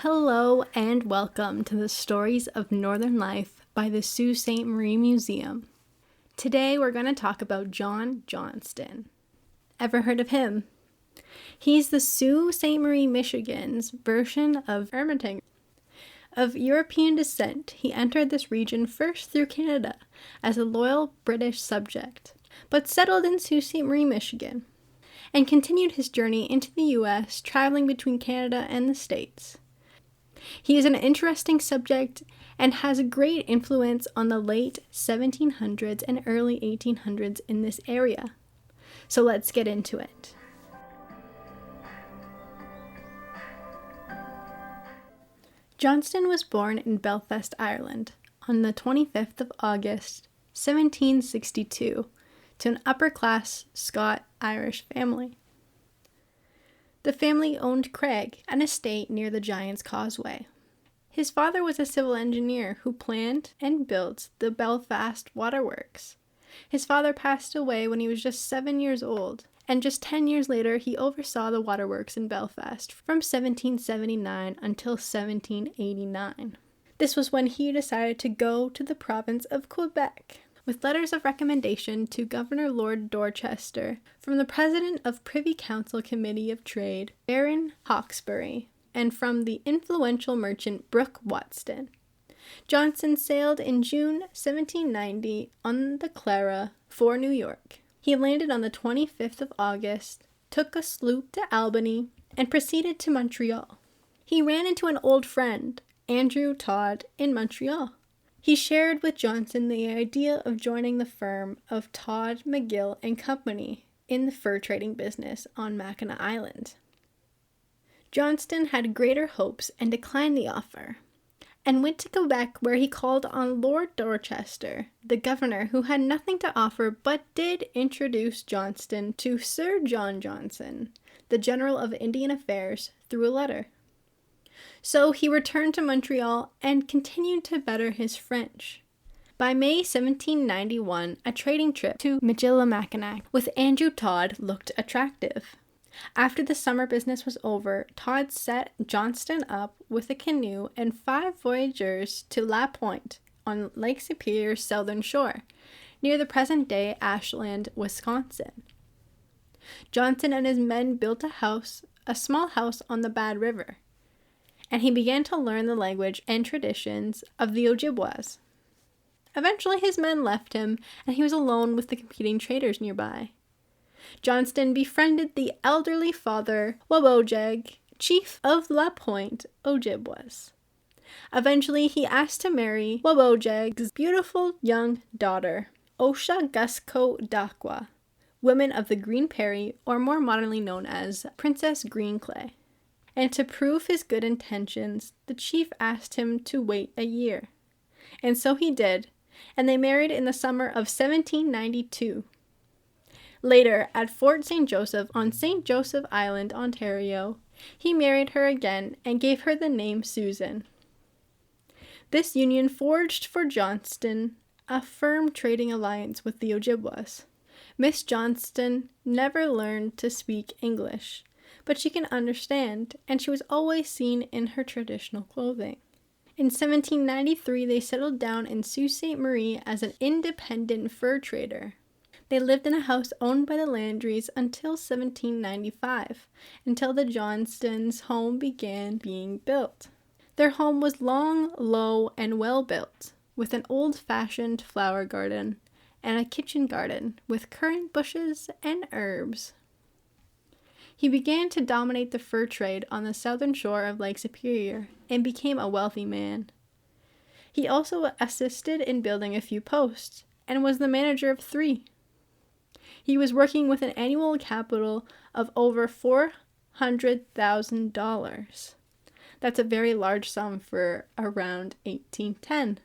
Hello and welcome to the Stories of Northern Life by the Sault Ste. Marie Museum. Today we're going to talk about Johnston. Ever heard of him? He's the Sault Ste. Marie, Michigan's version of Ermatinger. Of European descent, he entered this region first through Canada as a loyal British subject, but settled in Sault Ste. Marie, Michigan, and continued his journey into the U.S., traveling between Canada and the States. He is an interesting subject and has a great influence on the late 1700s and early 1800s in this area. So let's get into it. Johnston was born in Belfast, Ireland, on the 25th of August, 1762, to an upper-class Scot-Irish family. The family owned Craig, an estate near the Giant's Causeway. His father was a civil engineer who planned and built the Belfast waterworks. His father passed away when he was just 7 years old, and just 10 years later he oversaw the waterworks in Belfast from 1779 until 1789. This was when he decided to go to the province of Quebec, with letters of recommendation to Governor Lord Dorchester from the President of Privy Council Committee of Trade, Baron Hawkesbury, and from the influential merchant Brooke Watson. Johnston sailed in June 1790 on the Clara for New York. He landed on the 25th of August, took a sloop to Albany, and proceeded to Montreal. He ran into an old friend, Andrew Todd, in Montreal. He shared with Johnston the idea of joining the firm of Todd, McGill and Company in the fur trading business on Mackinac Island. Johnston had greater hopes and declined the offer, and went to Quebec where he called on Lord Dorchester, the governor, who had nothing to offer but did introduce Johnston to Sir John Johnson, the General of Indian Affairs, through a letter. So he returned to Montreal and continued to better his French. By May 1791, a trading trip to Michilimackinac with Andrew Todd looked attractive. After the summer business was over, Todd set Johnston up with a canoe and 5 voyageurs to La Pointe on Lake Superior's southern shore, near the present-day Ashland, Wisconsin. Johnston and his men built a small house on the Bad River, and he began to learn the language and traditions of the Ojibwas. Eventually his men left him, and he was alone with the competing traders nearby. Johnston befriended the elderly father Wabojeg, chief of La Pointe Ojibwas. Eventually he asked to marry Wabojeg's beautiful young daughter, Osha Gusko Dakwa, woman of the Green Prairie, or more modernly known as Princess Greenclay. And to prove his good intentions, the chief asked him to wait a year. And so he did, and they married in the summer of 1792. Later, at Fort St. Joseph on St. Joseph Island, Ontario, he married her again and gave her the name Susan. This union forged for Johnston a firm trading alliance with the Ojibwas. Miss Johnston never learned to speak English, but she can understand, and she was always seen in her traditional clothing. In 1793, they settled down in Sault Ste. Marie as an independent fur trader. They lived in a house owned by the Landrys until 1795, until the Johnstons' home began being built. Their home was long, low, and well built, with an old-fashioned flower garden and a kitchen garden with currant bushes and herbs. He began to dominate the fur trade on the southern shore of Lake Superior and became a wealthy man. He also assisted in building a few posts and was the manager of 3. He was working with an annual capital of over $400,000. That's a very large sum for around 1810.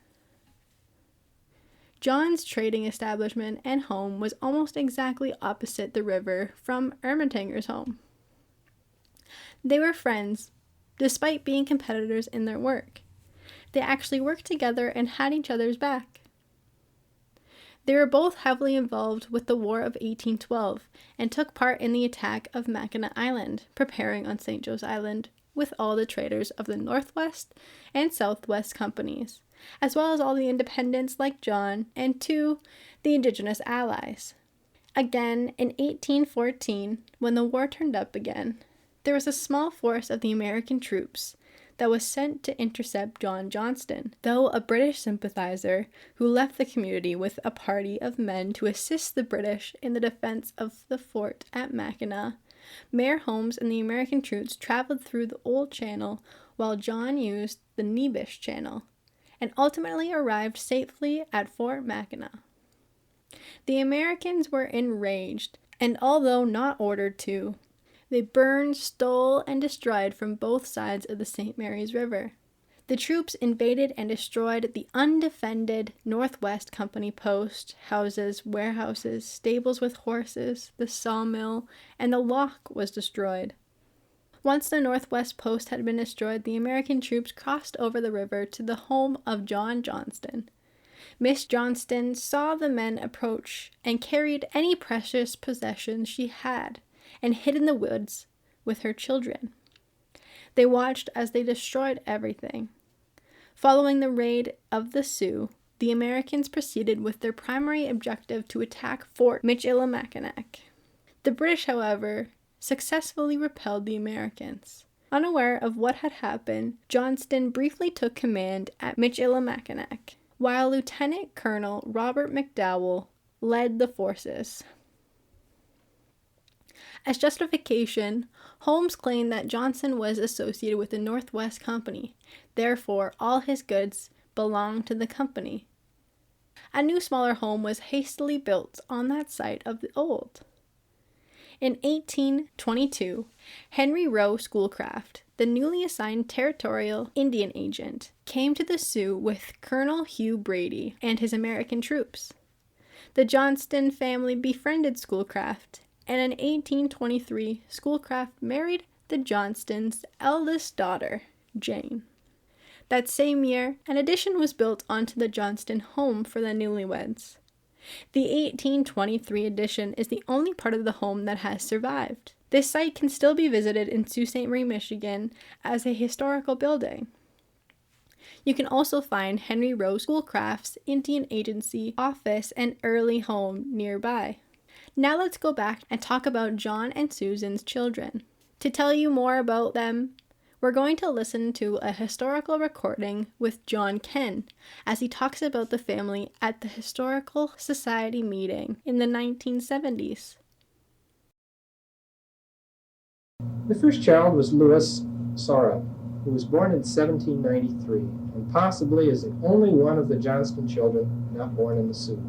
John's trading establishment and home was almost exactly opposite the river from Ermatinger's home. They were friends, despite being competitors in their work. They actually worked together and had each other's back. They were both heavily involved with the War of 1812 and took part in the attack of Mackinac Island, preparing on St. Joe's Island with all the traders of the Northwest and Southwest companies, as well as all the independents like John, and 2, the Indigenous allies. Again, in 1814, when the war turned up again, there was a small force of the American troops that was sent to intercept Johnston, though a British sympathizer who left the community with a party of men to assist the British in the defense of the fort at Mackinac. Mayor Holmes and the American troops traveled through the Old Channel while John used the Nebish Channel, and ultimately arrived safely at Fort Mackinac. The Americans were enraged, and although not ordered to, they burned, stole, and destroyed from both sides of the St. Mary's River. The troops invaded and destroyed the undefended Northwest Company post, houses, warehouses, stables with horses, the sawmill, and the lock was destroyed. Once the Northwest post had been destroyed, the American troops crossed over the river to the home of Johnston. Miss Johnston saw the men approach and carried any precious possessions she had and hid in the woods with her children. They watched as they destroyed everything. Following the raid of the Sioux, the Americans proceeded with their primary objective to attack Fort Michilimackinac. The British, however, successfully repelled the Americans. Unaware of what had happened, Johnston briefly took command at Michilimackinac, while Lieutenant Colonel Robert McDowell led the forces. As justification, Holmes claimed that Johnston was associated with the Northwest Company, therefore all his goods belonged to the company. A new smaller home was hastily built on that site of the old. In 1822, Henry Rowe Schoolcraft, the newly assigned territorial Indian agent, came to the Sioux with Colonel Hugh Brady and his American troops. The Johnston family befriended Schoolcraft, and in 1823, Schoolcraft married the Johnstons' eldest daughter, Jane. That same year, an addition was built onto the Johnston home for the newlyweds. The 1823 addition is the only part of the home that has survived. This site can still be visited in Sault Ste. Marie, Michigan, as a historical building. You can also find Henry Rowe Schoolcraft's Indian Agency office and early home nearby. Now let's go back and talk about John and Susan's children. To tell you more about them, we're going to listen to a historical recording with John Ken as he talks about the family at the Historical Society meeting in the 1970s. The first child was Louis Sorrel, who was born in 1793 and possibly is the only one of the Johnston children not born in the Sioux.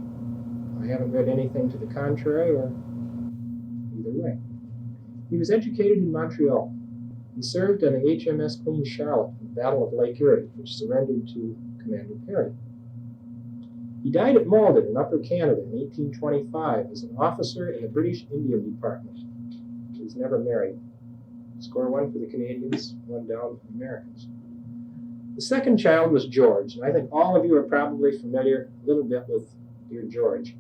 I haven't read anything to the contrary, or either way. He was educated in Montreal. He served on the HMS Queen Charlotte in the Battle of Lake Erie, which surrendered to Commander Perry. He died at Malden in Upper Canada in 1825 as an officer in the British Indian Department. He was never married. Score 1 for the Canadians, 1 down for the Americans. The second child was George, and I think all of you are probably familiar a little bit with dear George.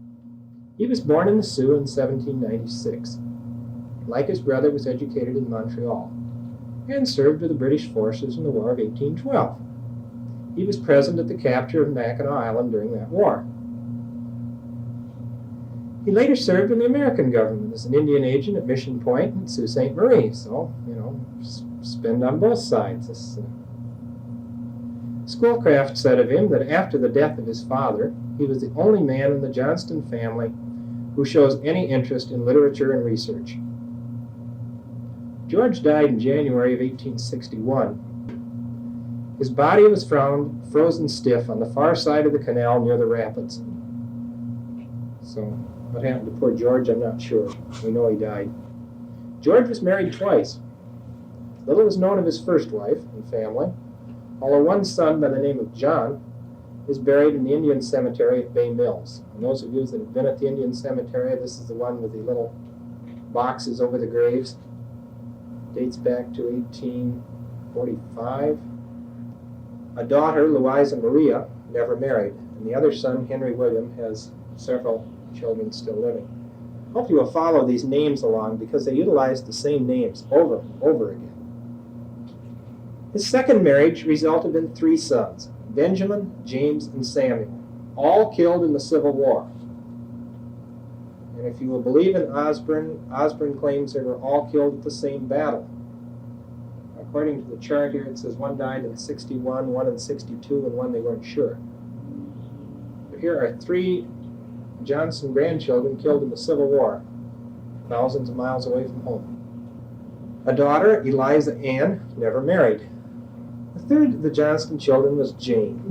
He was born in the Sioux in 1796. Like his brother, was educated in Montreal and served with the British forces in the War of 1812. He was present at the capture of Mackinac Island during that war. He later served in the American government as an Indian agent at Mission Point and Sault Ste. Marie, so, spend on both sides. Schoolcraft said of him that after the death of his father, he was the only man in the Johnston family who shows any interest in literature and research. George died in January of 1861. His body was found frozen stiff on the far side of the canal near the rapids. So, what happened to poor George, I'm not sure. We know he died. George was married twice. Little is known of his first wife and family, although one son by the name of John is buried in the Indian Cemetery at Bay Mills. And those of you that have been at the Indian Cemetery, this is the one with the little boxes over the graves. Dates back to 1845. A daughter, Louisa Maria, never married, and the other son, Henry William, has several children still living. I hope you will follow these names along because they utilize the same names over and over again. His second marriage resulted in 3 sons, Benjamin, James, and Samuel, all killed in the Civil War. And if you will believe in Osborne claims they were all killed at the same battle. According to the chart here, it says one died in 61, one in 62, and one they weren't sure. But here are 3 Johnston grandchildren killed in the Civil War, thousands of miles away from home. A daughter, Eliza Ann, never married. The third of the Johnston children was Jane.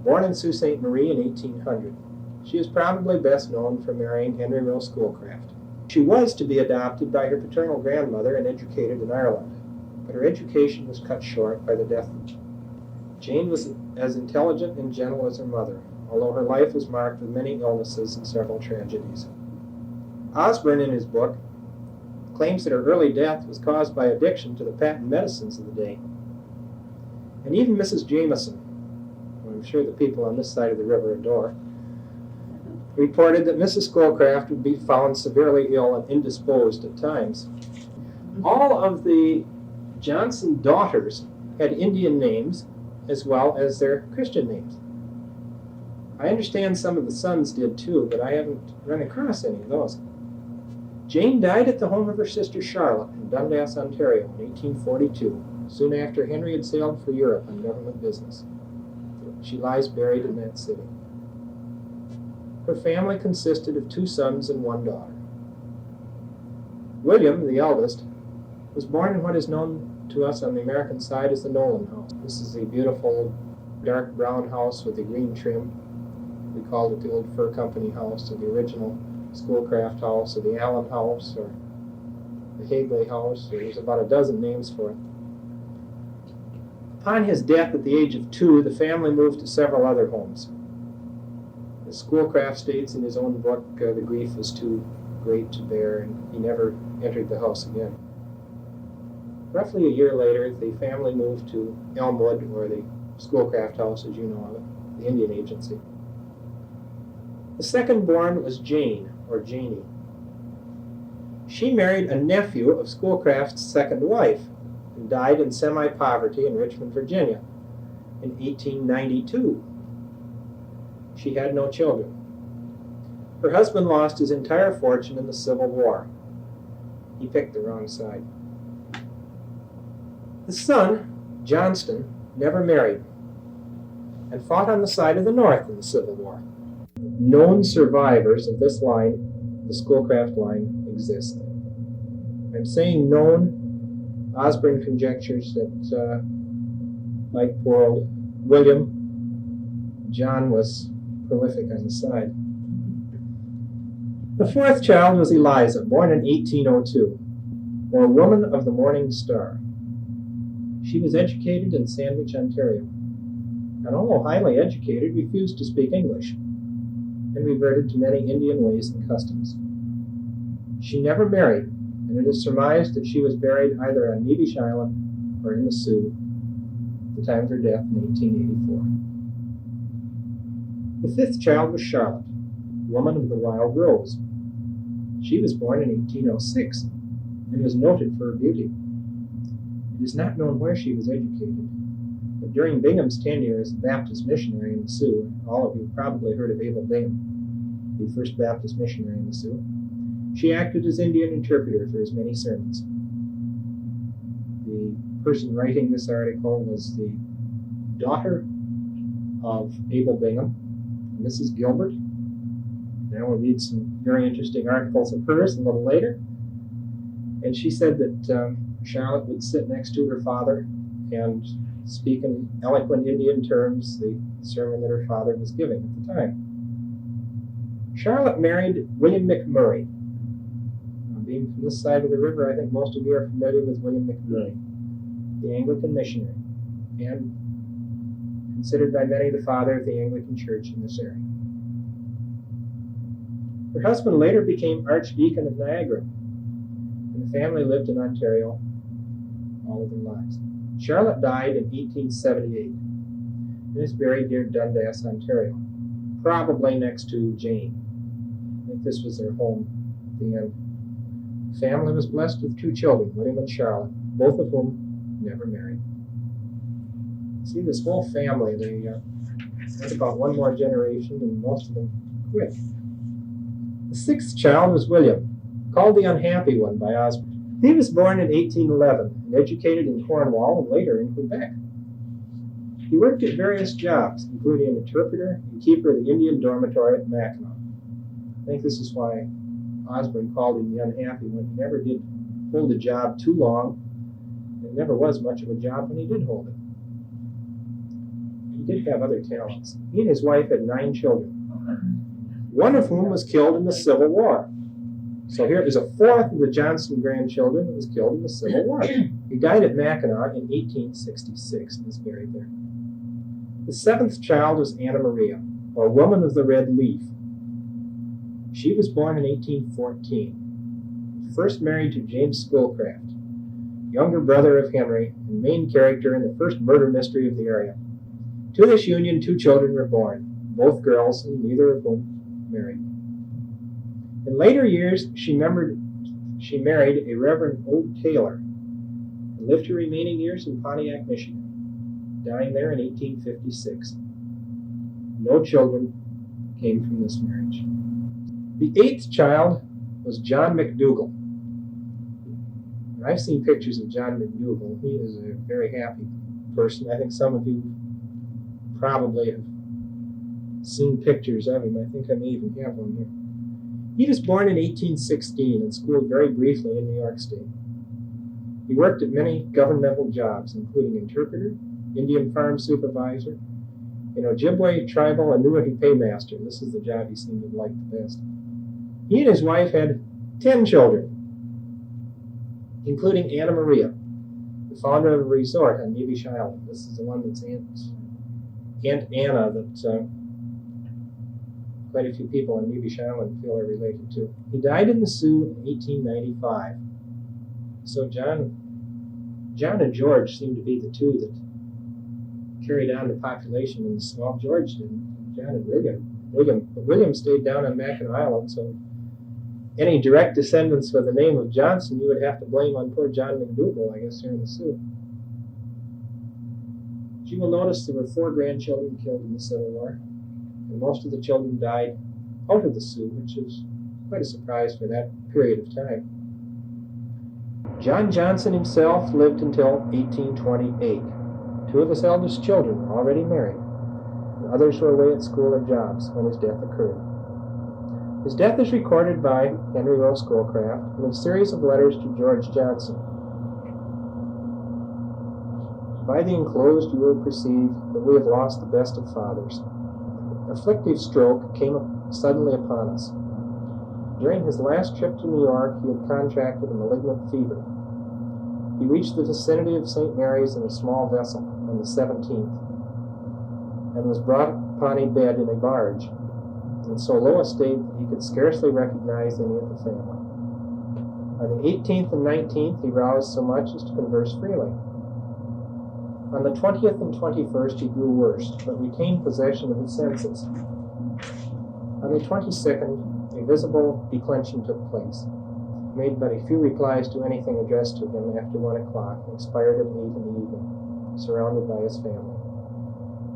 Born in Sault Ste. Marie in 1800, she is probably best known for marrying Henry Rowe Schoolcraft. She was to be adopted by her paternal grandmother and educated in Ireland, but her education was cut short by the death. Jane was as intelligent and gentle as her mother, although her life was marked with many illnesses and several tragedies. Osborne, in his book, claims that her early death was caused by addiction to the patent medicines of the day. And even Mrs. Jameson, who I'm sure the people on this side of the river adore, reported that Mrs. Schoolcraft would be found severely ill and indisposed at times. All of the Johnston daughters had Indian names as well as their Christian names. I understand some of the sons did too, but I haven't run across any of those. Jane died at the home of her sister Charlotte in Dundas, Ontario in 1842, soon after Henry had sailed for Europe on government business. She lies buried in that city. Her family consisted of 2 sons and 1 daughter. William, the eldest, was born in what is known to us on the American side as the Nolan House. This is a beautiful dark brown house with a green trim. We called it the old Fur Company house, or the original Schoolcraft house, or the Allen house, or the Hagley house. There's about a dozen names for it. Upon his death at the age of 2, the family moved to several other homes. As Schoolcraft states in his own book, the grief was too great to bear, and he never entered the house again. Roughly a year later, the family moved to Elmwood, or the Schoolcraft house, as you know of it, the Indian Agency. The second born was Jane, or Janie. She married a nephew of Schoolcraft's second wife, and died in semi-poverty in Richmond, Virginia, in 1892. She had no children. Her husband lost his entire fortune in the Civil War. He picked the wrong side. The son, Johnston, never married and fought on the side of the North in the Civil War. Known survivors of this line, the Schoolcraft line, exist. I'm saying known. Osborne conjectures that, like poor old William, John was prolific on the side. The fourth child was Eliza, born in 1802, or Woman of the Morning Star. She was educated in Sandwich, Ontario, and although highly educated, refused to speak English and reverted to many Indian ways and customs. She never married, and it is surmised that she was buried either on Nevish Island or in the Sioux at the time of her death in 1884. The fifth child was Charlotte, Woman of the Wild Rose. She was born in 1806 and was noted for her beauty. It is not known where she was educated, but during Bingham's tenure as a Baptist missionary in the Sioux, all of you have probably heard of Abel Bingham, the first Baptist missionary in the Sioux, she acted as Indian interpreter for his many sermons. The person writing this article was the daughter of Abel Bingham, Mrs. Gilbert. Now we'll read some very interesting articles of hers a little later. And she said that Charlotte would sit next to her father and speak in eloquent Indian terms the sermon that her father was giving at the time. Charlotte married William McMurray. Now, being from this side of the river, I think most of you are familiar with William McMurray, the Anglican missionary, and considered by many the father of the Anglican Church in this area. Her husband later became Archdeacon of Niagara, and the family lived in Ontario all of their lives. Charlotte died in 1878 and is buried near Dundas, Ontario, probably next to Jane. I think this was their home at the end. The family was blessed with 2 children, William and Charlotte, both of whom never married. See, this whole family, they went about one more generation, and most of them quit. The sixth child was William, called the Unhappy One by Osborne. He was born in 1811 and educated in Cornwall and later in Quebec. He worked at various jobs, including an interpreter and keeper of the Indian dormitory at Mackinac. I think this is why Osborne called him the Unhappy One. He never did hold a job too long. It never was much of a job when he did hold it. He did have other talents. He and his wife had 9 children, one of whom was killed in the Civil War. So here is a fourth of the Johnston grandchildren that was killed in the Civil War. He died at Mackinac in 1866 and is buried there. The 7th child was Anna Maria, or Woman of the Red Leaf. She was born in 1814, first married to James Schoolcraft, younger brother of Henry and main character in the first murder mystery of the area. To this union, 2 children were born, both girls, and neither of whom married. In later years, she married a Reverend O. Taylor and lived her remaining years in Pontiac, Michigan, dying there in 1856. No children came from this marriage. The 8th child was John McDougall. I've seen pictures of John McDougall. He is a very happy person. I think some of you probably have seen pictures of him. I think I may even have one here. He was born in 1816 and schooled very briefly in New York State. He worked at many governmental jobs, including interpreter, Indian farm supervisor, and Ojibwe tribal annuity paymaster. This is the job he seemed to like the best. He and his wife had 10 children, including Anna Maria, the founder of a resort on Nevish Island. This is the one that's Aunt Anna that quite a few people on Nevish Island feel are related to. He died in the Sioux in 1895. So John and George seem to be the 2 that carried on the population in the small. George didn't. John and William stayed down on Mackinac Island, so any direct descendants with the name of Johnston you would have to blame on poor John McDougall, I guess, here in the Sioux. You will notice there were 4 grandchildren killed in the Civil War, and most of the children died out of the Sioux, which is quite a surprise for that period of time. John Johnston himself lived until 1828. 2 of his eldest children were already married, and others were away at school or jobs when his death occurred. His death is recorded by Henry O. Schoolcraft in a series of letters to George Johnston. By the enclosed you will perceive that we have lost the best of fathers. Afflictive stroke came suddenly upon us. During his last trip to New York, he had contracted a malignant fever. He reached the vicinity of St. Mary's in a small vessel on the 17th, and was brought upon a bed in a barge, in so low a state that he could scarcely recognize any of the family. On the 18th and 19th, he roused so much as to converse freely. On the 20th and 21st, he grew worse, but retained possession of his senses. On the 22nd, a visible declension took place. He made but a few replies to anything addressed to him after 1 o'clock, and expired at 8 in the evening, surrounded by his family.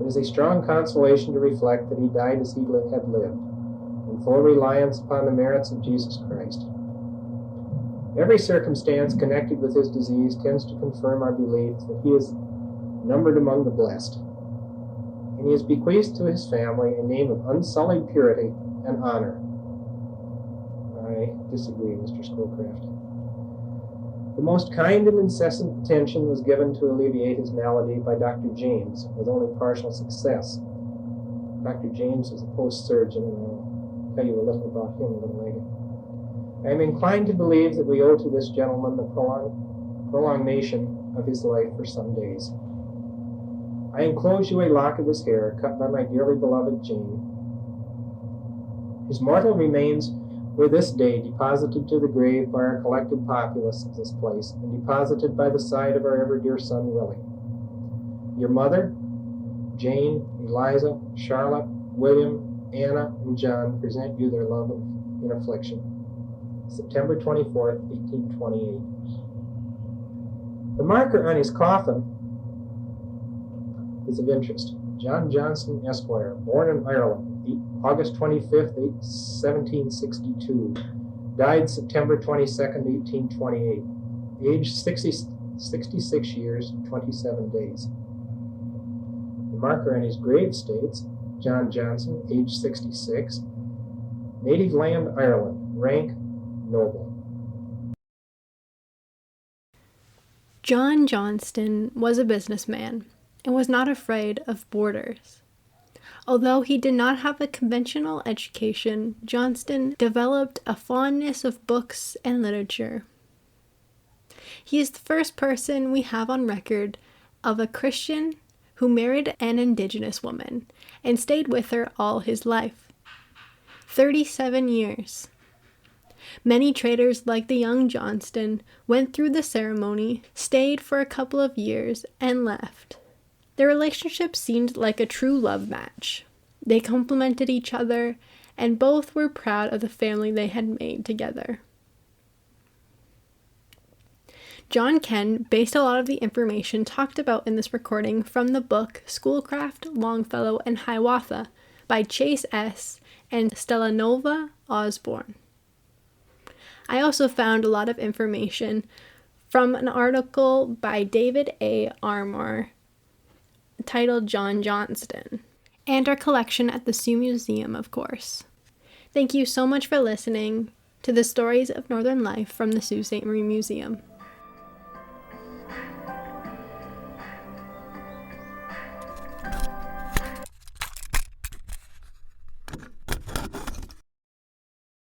It is a strong consolation to reflect that he died as he had lived, in full reliance upon the merits of Jesus Christ. Every circumstance connected with his disease tends to confirm our belief that he is numbered among the blessed, and he has bequeathed to his family a name of unsullied purity and honor. I disagree, Mr. Schoolcraft. The most kind and incessant attention was given to alleviate his malady by Dr. James, with only partial success. Dr. James was a post-surgeon, and I'll tell you a little about him a little later. I am inclined to believe that we owe to this gentleman the prolongation of his life for some days. I enclose you a lock of his hair, cut by my dearly beloved Jane. His mortal remains were this day deposited to the grave by our collected populace of this place, and deposited by the side of our ever-dear son Willie. Your mother, Jane, Eliza, Charlotte, William, Anna, and John present you their love in affliction. September 24th, 1828. The marker on his coffin is of interest. John Johnston, Esquire, born in Ireland, August 25th, 1762. Died September 22nd, 1828. Age 66 years, 27 days. The marker on his grave states, John Johnston, age 66. Native land, Ireland. Rank, noble. John Johnston was a businessman and was not afraid of borders. Although he did not have a conventional education, Johnston developed a fondness of books and literature. He is the first person we have on record of a Christian who married an Indigenous woman and stayed with her all his life. 37 years. Many traders like the young Johnston went through the ceremony, stayed for a couple of years, and left. Their relationship seemed like a true love match. They complemented each other, and both were proud of the family they had made together. John Ken based a lot of the information talked about in this recording from the book Schoolcraft, Longfellow, and Hiawatha by Chase S. and Stellanova Osborne. I also found a lot of information from an article by David A. Armour titled John Johnston, and our collection at the Sioux Museum, of course. Thank you so much for listening to the Stories of Northern Life from the Sault Ste. Marie Museum.